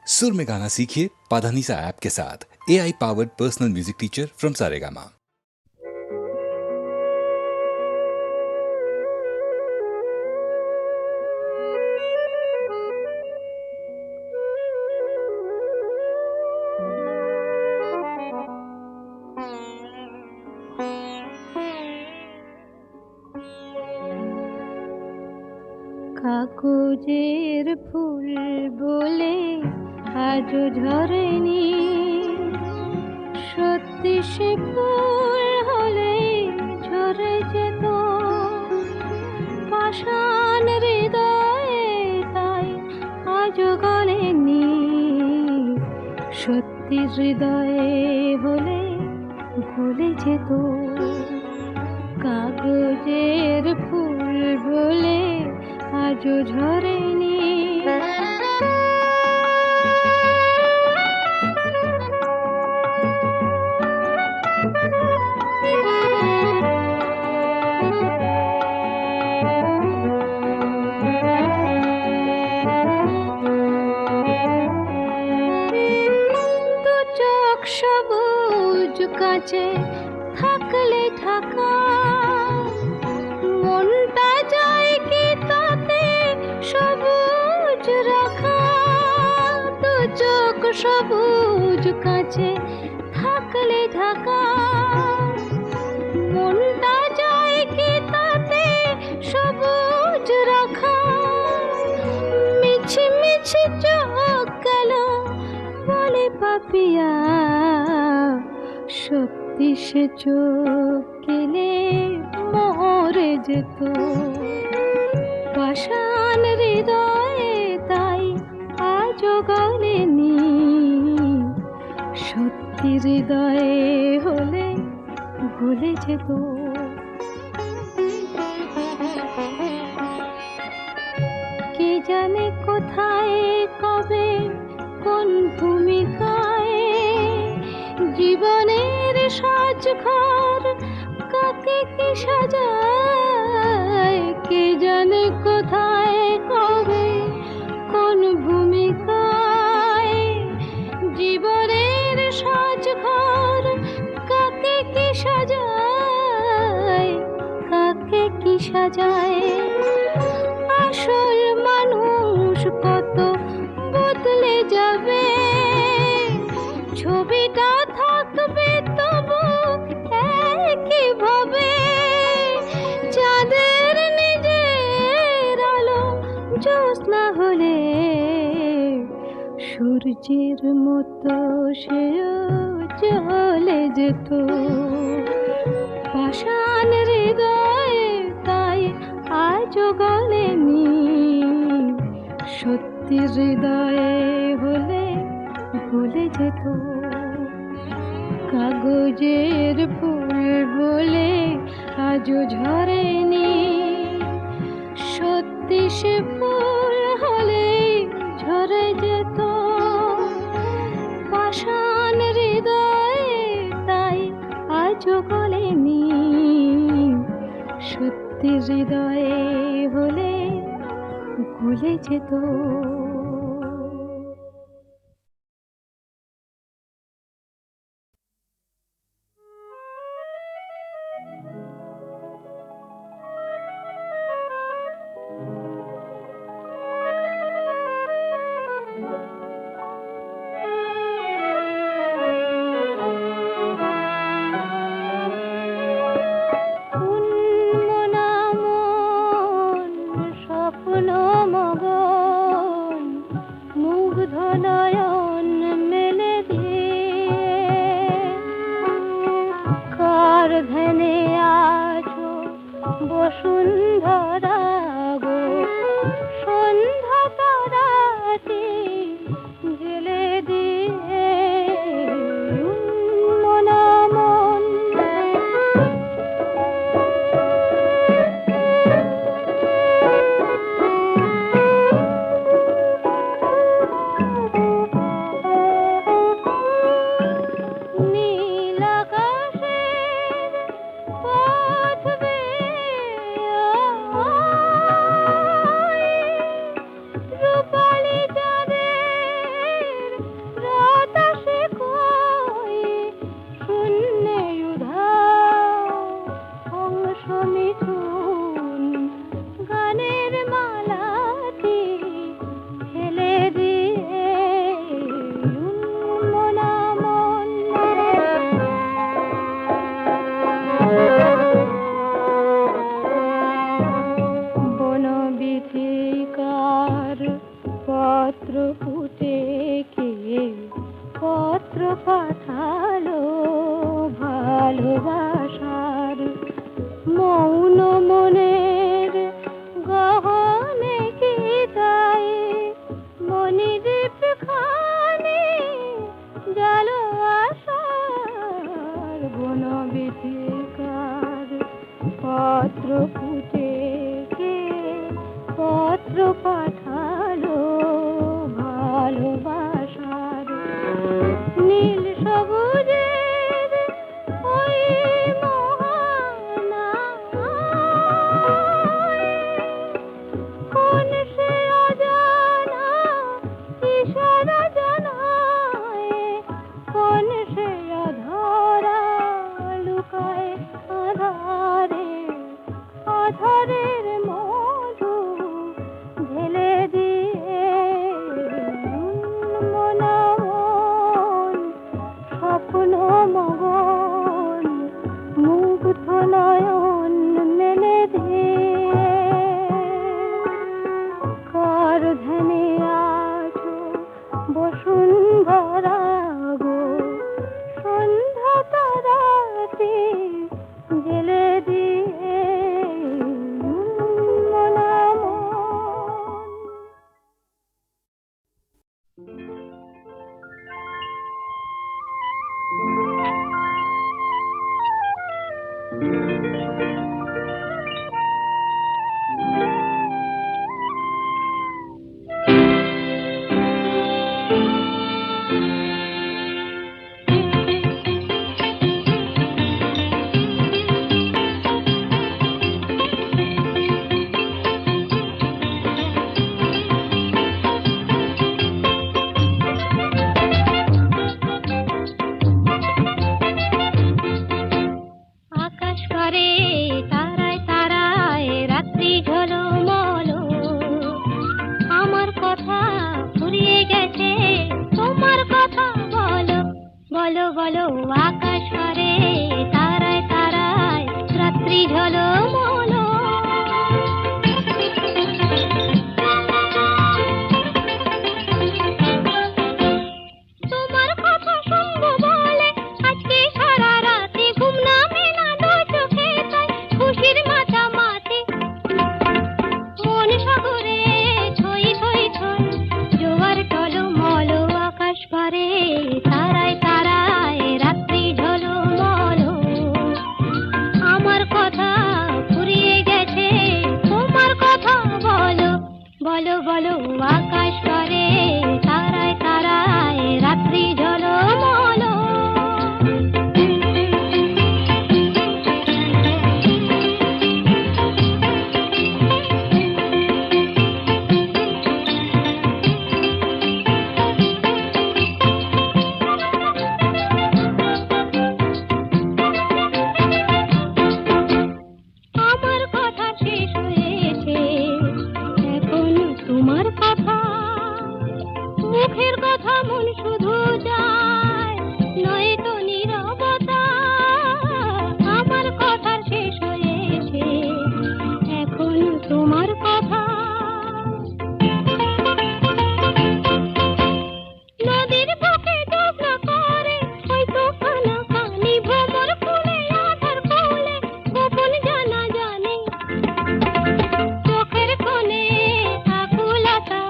सुर में गाना सीखिए पाधानीसा ऐप के साथ। AI powered personal music teacher from Saregama. কাগজের ফুল বলে আজও ঝরেনি, সত্যি সে ফুল হলে ঝরে যেত পাষাণ হৃদয়ে, তাই আজও গলেনি। সত্যি হৃদয়ে হলে গলে যেত। কাগজের ফুল বলে আজও ঝরেনি। দু চোখ সবুজ কাঁচে থাকলে ঢাকা, মনটা যায় কি তাতে সবুজ রাখা। দু চোখ সবুজ কাঁচে থাকলে ঢাকা, মনটা যায় কি তাতে সবুজ রাখা। মিছি মিছি চোখ গেল বলে পাপিয়া, সত্যি সে চোখ গেলে মরে যেত পাষাণ হৃদয়ে, তাই আজও গলেনি। সত্যি হৃদয়ে হলে গলে যেত। কে জানে কোথায় কবে কোন ভূমিকায় জীবনের সাজঘর কাকে কি সাজায়। কে জানে কোথায় কবে কোন ভূমিকায় জীবনের সাজঘর কাকে কি সাজায়, কাকে কি সাজায়। আসল মানুষ কত বদলে যাবে, ছবিটা থাকবে তবু একই ভাবে। চাঁদের নিজের আলো জ্যোৎস্না হলে সূর্যের মতো সেও চলে যেত পাষাণ হৃদয়ে, তাই আজও গলেনি। সত্যি হৃদয়ে হলে গলে যেত। কাগজের ফুল বলে আজও ঝরেনি, সত্যি সে ফুল হলে ঝরে যেত পাষাণ হৃদয়ে, তাই আজও গলেনি। সত্যি হৃদয়ে হলে গলে যেত। স্বপ্ন মগন মুগ্ধ নয়ন মেলে দিয়ে, কার ধ্যানে আছো বসুন্ধরা গো, সন্ধ্যা তারাটি জেলে দিয়ে। মনা মন নীল আকাশের পথ বেয়ে ফুটে কে পত্র পাঠালো ভালোবাসার মৌন মনের গহনে কি তাই মনিদীপ খানে জালো আশার বনবিথিকার পত্র ফুটে কে পত্র পাঠালো ভালোবাসার নীল সবুজের ওই মোহনায় কোন সে অজানা ইশারা জানায় কোন সে অধরা লুকায় আধারে আধারের মধু ঢেলে দিয়ে মনা মন স্বপ্ন মগন মুগ্ধ নয়ন মেলে দিয়ে কার ধ্যানে আছো বসুন্ধরা গো সন্ধ্যা তারাতে জেলে দিয়ে মনা মন। আকাশ করে তারায় তারায় রাত্রি ঝলমল আমার কথা ফুরিয়ে গেছে তোমার কথা বলো বলো বলো আকাশ করে তারায় তারায় রাত্রি ঝলমল তোমার কথা শুনবো বলে আজকে সারা রাতে ঘুম নামে না দু চোখে তাই খুশির মাতামাতি মন সাগরে ছই ছই ছই জোয়ার টলমল আকাশ পারে তারায় তারায় রাত্রি ঝলমল আমার কথা ফুরিয়ে গেছে তোমার কথা বলো বলো বলো আকাশ পারে তারায় তারায় রাত্রি ঝলমল আমার কথা শেষ হয়েছে এখন তোমার কথা মুখের কথা মন শুধু যায় নয়তো নীরবতা আমার কথা শেষ হয়েছে এখন তোমার কথা নদীর বুকে ডোবনা করে হয়তো কানাকানি ভ্রমর ফুলে আধার কোলে গোপন জানা জানে চোখের কোণে আকুলতা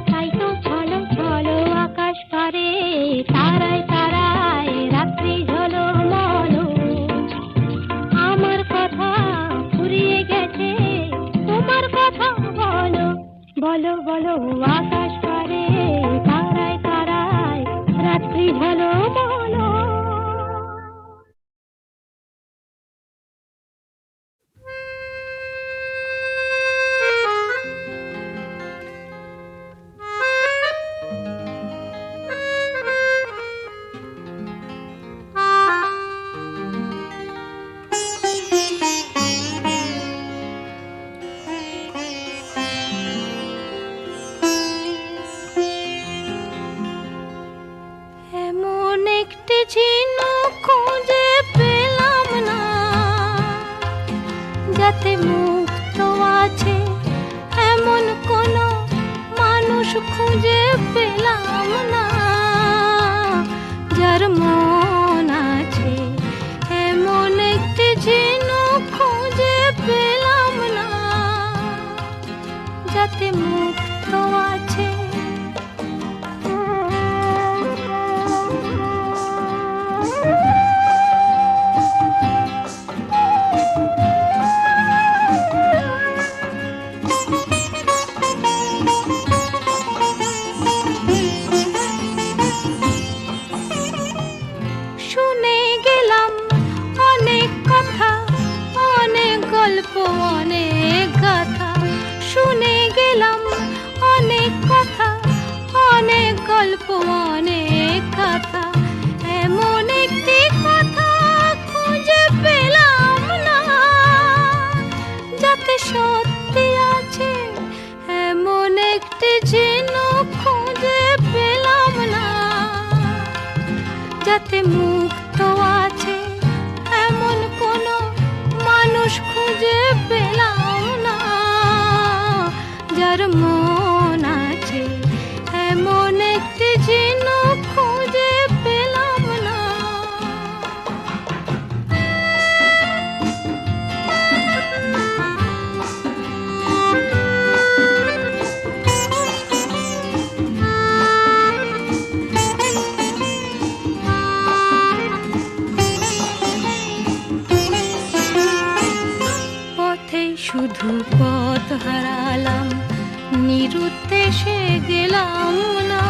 তাই তো ছলো ছলো আকাশ পারে গল্প অনেক কথা, এমন একটি কথা খুঁজে পেলাম না, যাতে সত্যি আছে এমন একটি ঝিনুক খুঁজে পেলাম না, যাতে মুক্ত আছে এমন কোনো মানুষ খুঁজে পেলাম না, যার মন আছে এমন একটি ঝিনুক খুঁজে পেলাম না। পথেই শুধু পথ হারালাম, নিরুদ্দেশে গেলাম না,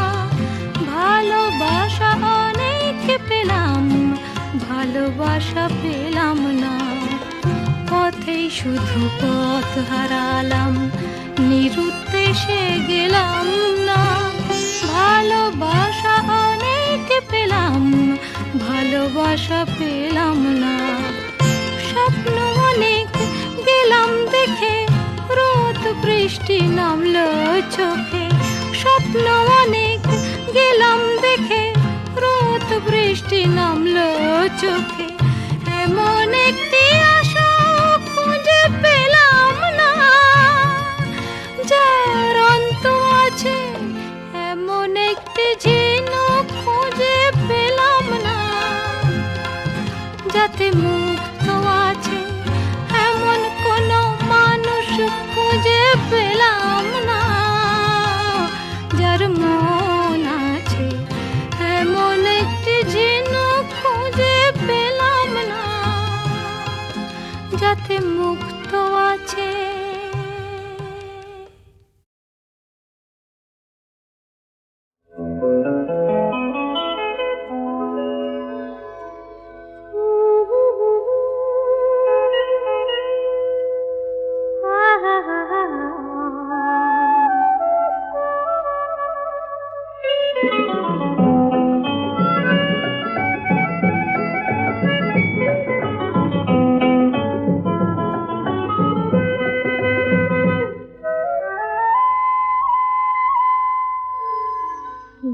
ভালোবাসা অনেক পেলাম, ভালোবাসা পেলাম না। পথেই শুধু পথ হারালাম, নিরুদ্দেশে গেলাম না, ভালোবাসা অনেক পেলাম, ভালোবাসা পেলাম না। স্বপ্ন অনেক গেলাম দেখে, রোদ বৃষ্টি নামলো চোখে, স্বপ্ন অনেক গেলাম দেখে, রোদ বৃষ্টি নামলো চোখে, এমন একটি আশা খুঁজে পেলাম না, যার অন্ত আছে এমন একটি ঝিনুক খুঁজে পেলাম না, যাতে মুক্ত আছে এমন কোনো মানুষ খুঁজে পেলাম না, যার মন আছে এমন একটি ঝিনুক খুঁজে পেলাম না, যাতে মুক্ত আছে।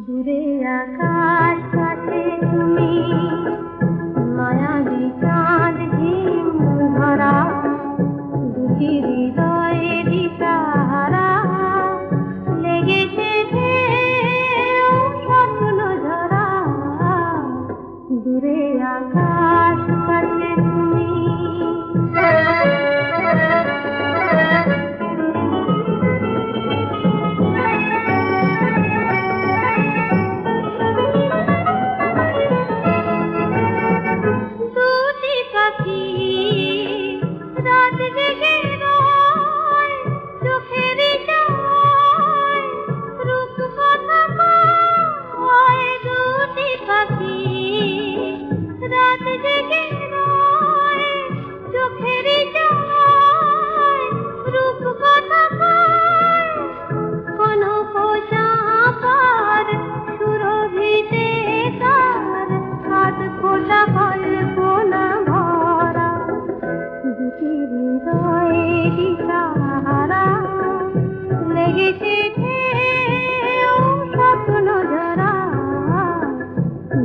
দূরে আকাশ কাছে তুমি, মায়াবী চাঁদ ঝিম ধরা, দুটি হৃদয়ে দিশাহারা, লেগেছে স্বপ্ন ঝরা। দূরে আকাশ কাছে তুমি, রাত জেগে রয় চোখের ইশারায়, রূপ কথা কয় দুটি পাখি, রাত জেগে রয় চোখের ইশারায়, রূপ কথা কয় কোনো চাপার সুরভিতে তার হাত ফোটা কল্পনা ভরা। দুটি হৃদয়ে দিশাহারা, লেগেছে স্বপ্ন ঝরা।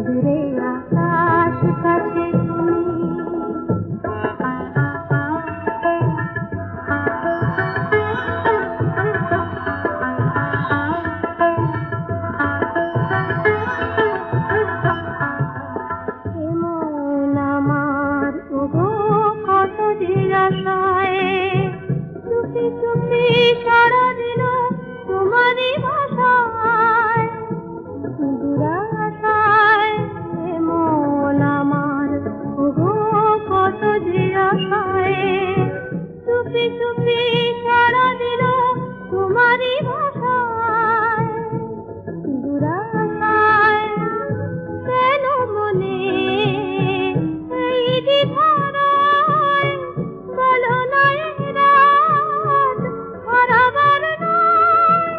দূরে আকাশ কাছে তুমি, এমন আমার ওগো কত জিজ্ঞাসায়, চুপি চুপি সারা দিল তোমারই ভাষায়, দুরাশায়। এমন আমার ওগো কত জিজ্ঞাসায়, চুপি চুপি সারা দিল তোমারই ভাষায়, দুরাশায়। কেন মনে এই দ্বিধারায়, বলো না এই রাত হারাবার নয়,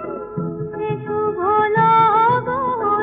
এ শুভ লগন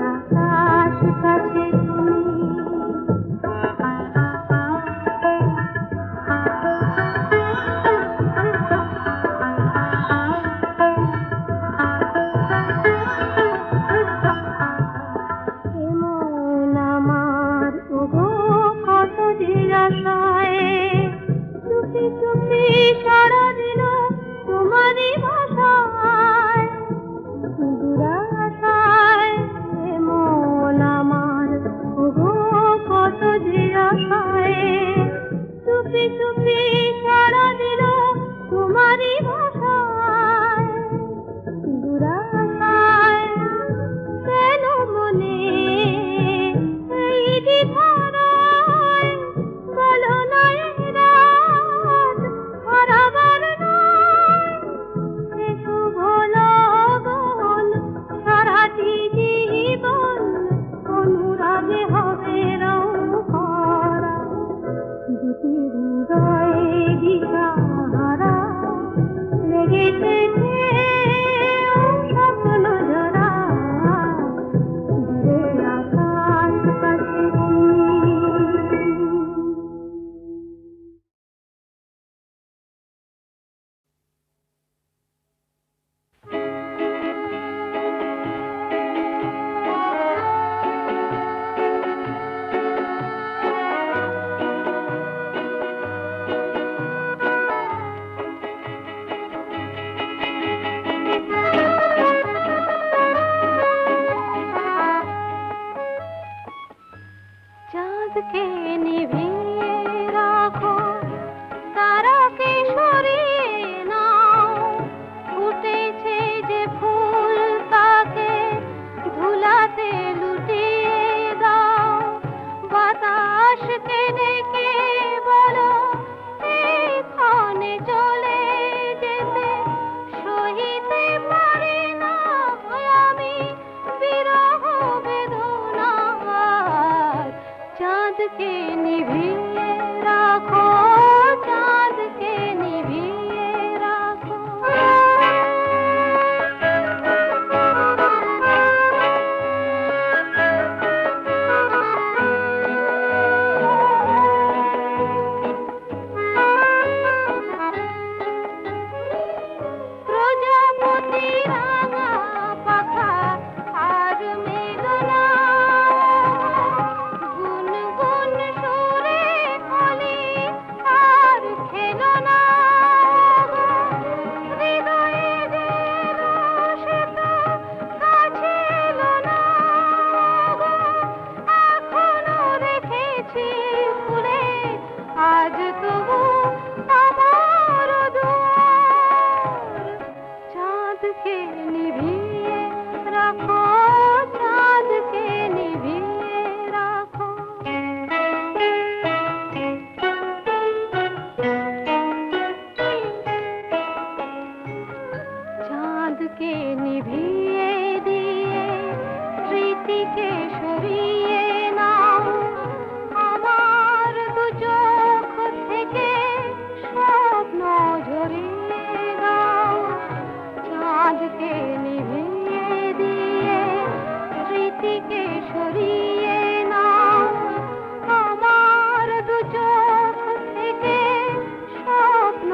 আকাশ কাছে তুমি এমন আমার ওগো কত যে আশায় চুপি চুপি সারা দিল তোমারই ভাষায় দুরাশায় এমন আমার ওগো কত যে আশায় চুপি চুপি সারা দিল তোমারই ভাষায় দুরাশায় কেন মনে এই দ্বিধারায় বলো না এ রাত হারাবার নয় এ শুভ লগন সারাটি জীবন অনুরাগে হবে রং করা দুটি হৃদয়ে দিশাহারা লেগেছে স্বপ্ন জোড়া দূরে আকাশ কাছে তুমি চাঁদকে নিভিয়ে রাখো তারাকে সরিয়ে নাও ফুটেছে যে ফুল তাকে ধুলাতে লুটিয়ে দাও বাতাসকে ডেকে বলো এক্ষণে চলে যেতে সহিতে পারি না আমি বিরহ বেদনার চাঁদকে নিভিয়ে রাখো চাঁদকে নিভিয়ে রাখো প্রজাপতি রাঙা পাখা আর মেঘনা গুনগুন সুরে কলি আর খেলো না হৃদয়ে যে রসে তো কাছে এলো না এখনো রেখেছি ফুলে আজ তবু আমার দুয়ার চাঁদকে নিভিয়ে রাখো চাঁদকে নিভিয়ে রাখো চাঁদকে নিভিয়ে দিয়ে স্মৃতিকে সরিয়ে নাও আমার দু চোখ থেকে স্বপ্ন ঝরিয়ে দাও চাঁদকে নিভিয়ে দিয়ে স্মৃতিকে সরিয়ে নাও আমার দু চোখ থেকে স্বপ্ন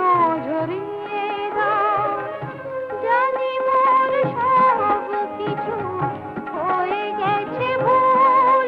ঝরিয়ে দাও জানি মোর সব কিছু হয়ে গেছে ভুল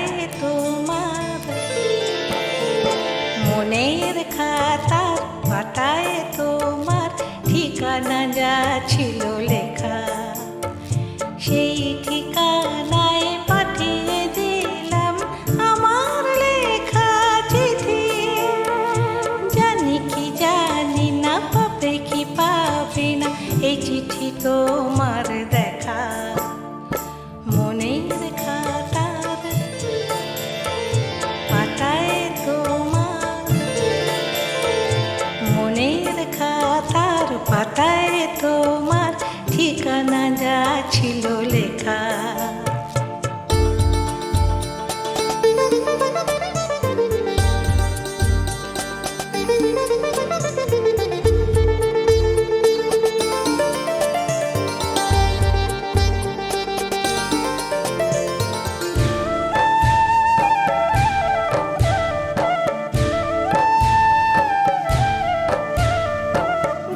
পাতায় তোমার, মনের খাতার পাতায় তোমার ঠিকানা যা ছিল লেখা, সেই ঠিকানায় পাঠিয়ে দিলাম আমার লেখা চিঠি। জানি কি জানি না, পাবে কি পাবে না এই চিঠি তোমার দেখা। মনের খাতার পাতায় তোমার, মনের খাতার পাতায় তোমার ঠিকানা যা ছিল লেখা।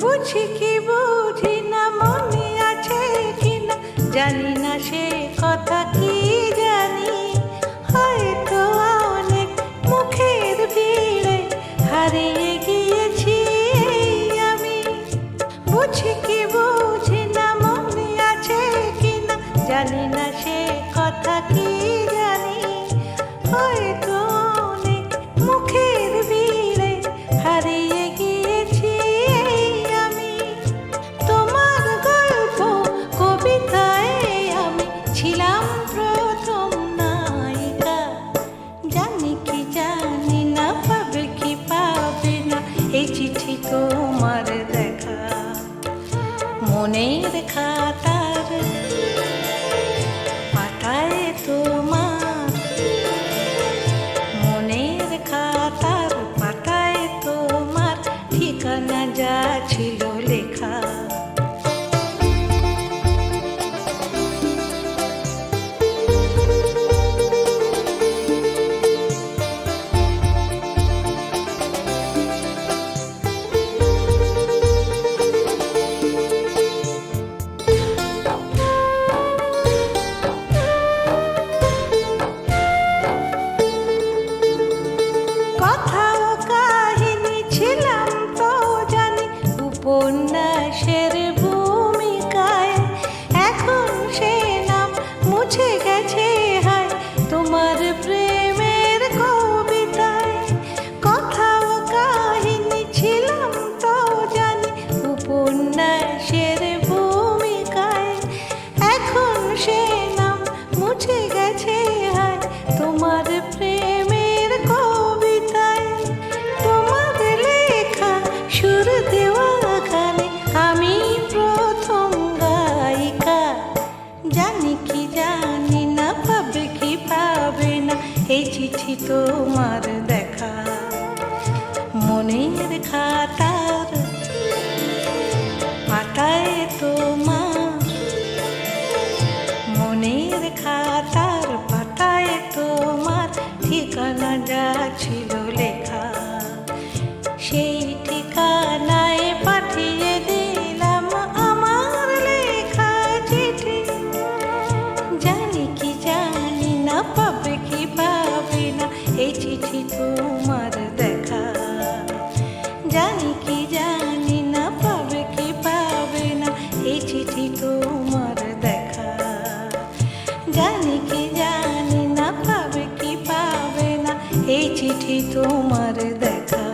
বুঝি কি বুঝি না, মনে আছে কিনা জানি না সে কথা, কি জানি হয়তো অনেক মুখের ভিড়ে হারিয়ে গিয়েছি আমি। বুঝি কি বুঝি না, মনে আছে কিনা জানি না সে কথা, কি জানি হয়তো অনেক মুখের ভিড়ে হারিয়ে গিয়েছি আমি। তোমার গল্প কবিতায় আমি ছিলাম প্রথম নায়িকা। জানি কি জানি না, পাবে কি পাবে না এই চিঠি তোমার দেখা। মনের খাতার পাতায় তোমার, মনের খাতার পাতায় তোমার ঠিকানা যা ছিল লেখা। কথা ও কাহিনী ছিলাম তো জানি উপন্যাসের ভূমিকায়, এখন সে নাম মুছে গেছে হায় তোমার প্রেমের কবিতায়। কথা ও কাহিনী ছিলাম তো জানি উপন্যাসের ভূমিকায়, এখন সে নাম মুছে গেছে হায় তোমার প্রেমের কবিতায়। তোমার লেখা সুর দেওয়া গানে আমি প্রথম গায়িকা। জানি কি জানি না, পাবে কি পাবে না এই চিঠি তোমার দেখা। মনের খাতার পাতায় তোমার, মনের খাতার পাতায় তোমার ঠিকানা যা ছিল লেখা, সেই ঠিকানায় পাঠিয়ে দিলাম আমার লেখা চিঠি। জানি কি জানি না, পাবে কি পাবে না এই চিঠি তোমার দেখা। জানি কি জানি না, পাবে কি পাবে না এই চিঠি তোমার দেখা। জানি কি জানি না, পাবে কি পাবে না এই চিঠি তোমার দেখা।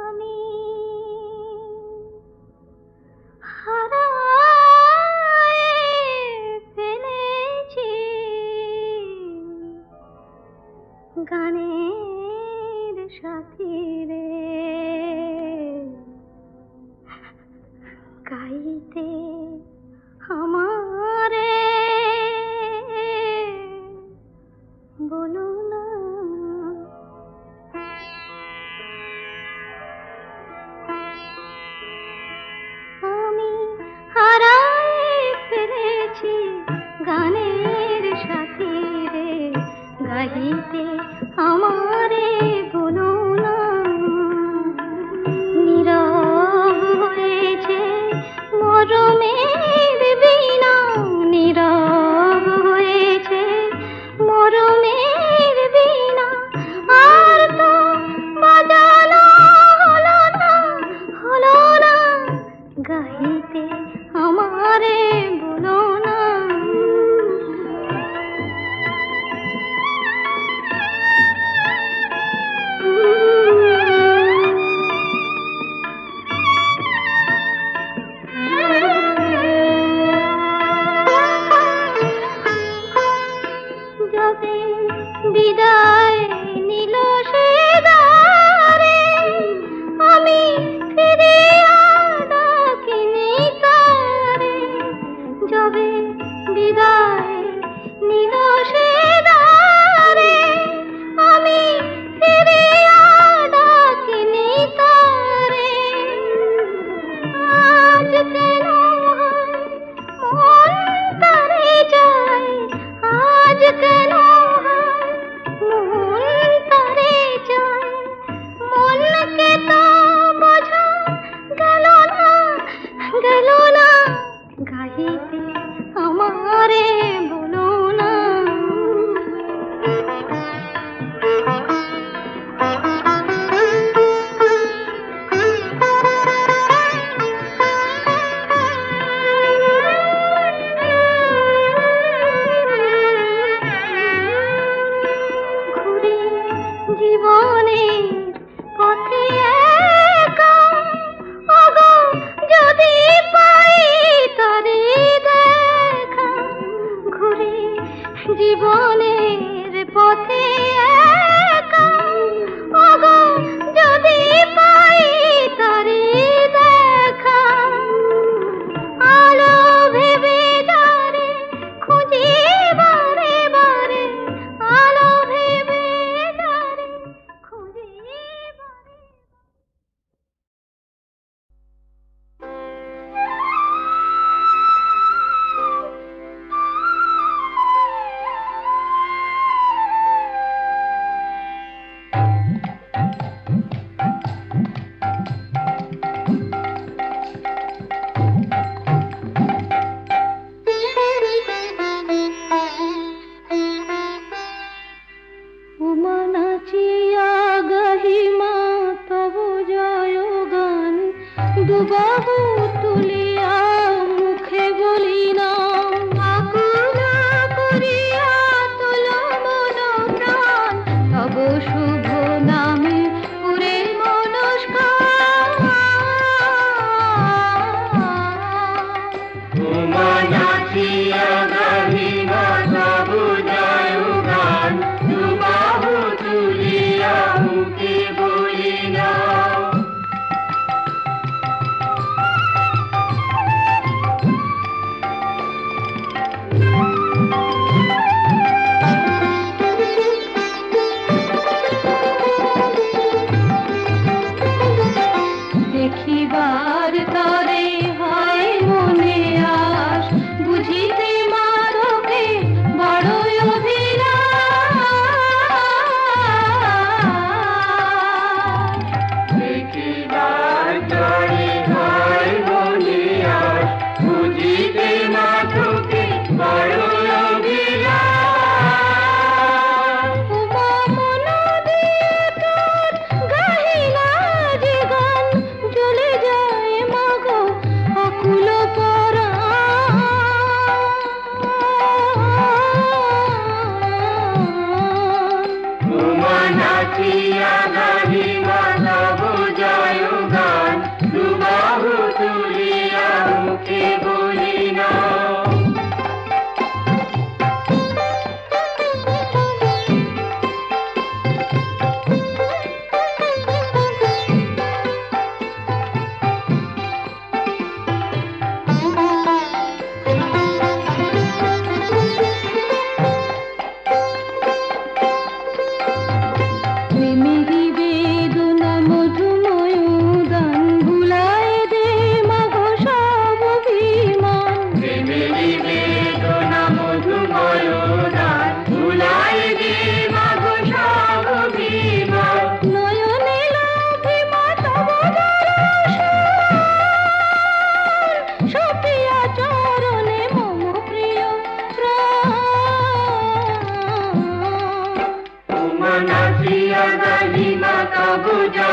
আমি হারায়ে ফেলেছি গানের সাথী রে, গাইতে আমারে বলো না। আমি হারায়ে ফেলেছি গানের গাহিতে আমারে বলো না, নীরব হয়েছে মরমের বীণা, নীরব হয়েছে মরমের বীণা, আর তো বাজানো হলো না, হলো না, গাহিতে আমারে বলো না। যবে বিদায় নিল সে দ্বারে, আমি ফিরে আর ডাকিনি তারে। যবে বিদায় নিল সে দ্বারে, আমি ফিরে আর ডাকিনি তারে। আজ কেন মন তারে যায়, আজ কেন মন তারে যায়, মনকে তো বোঝা গেল না, গেল না, গাহিতে আমারে বলো না। ঘুরে জীবনের পথে একা, ওগো যদি পাই তারে দেখা। ঘুরে জীবনের পথে একা, ওগো যদি পাই তারে দেখা। আলো ভেবে যারে খুঁজি বারে বারে, আলো ভেবে যারে খুঁজি বারে।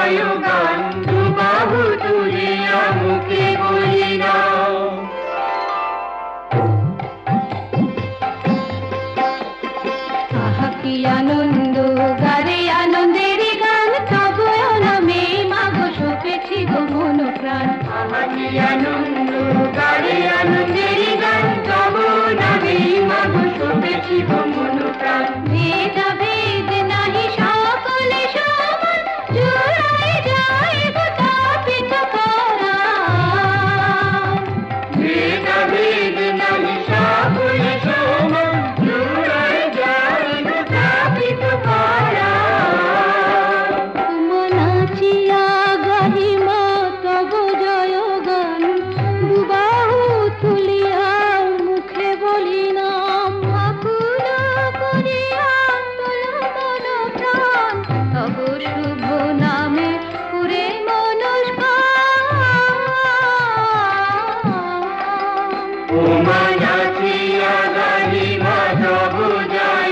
জয় গান দুবাহু তুলিয়া মুখে বলি নাও। আহা কি আনন্দ গারে আনন্দের গান তবু নামে মাগো সপেছি গো মন প্রাণ। আহারি আনন্দ গাড়ি আনন্দের গান তব নামে মাগো শোভেছি গো মন প্রাণ। ভেদা ভেদ নাহি সকলে সমান জুড়াই যায় গো তাপিত পরাণ। ভেদা ভেদ নাহি সকলে সমান জুড়ায় যায় গো তাপিত পরাণ। মনাচিয়া গাহিমা তব জয় গান দুবাহু তুলিয়া মুখে বলি নাম। আকুল করিয়া তোলো মন প্রাণ তব শুভ নামে পুরে মনস্কার। ও মায়াচিয়া গাহিমা তব জয়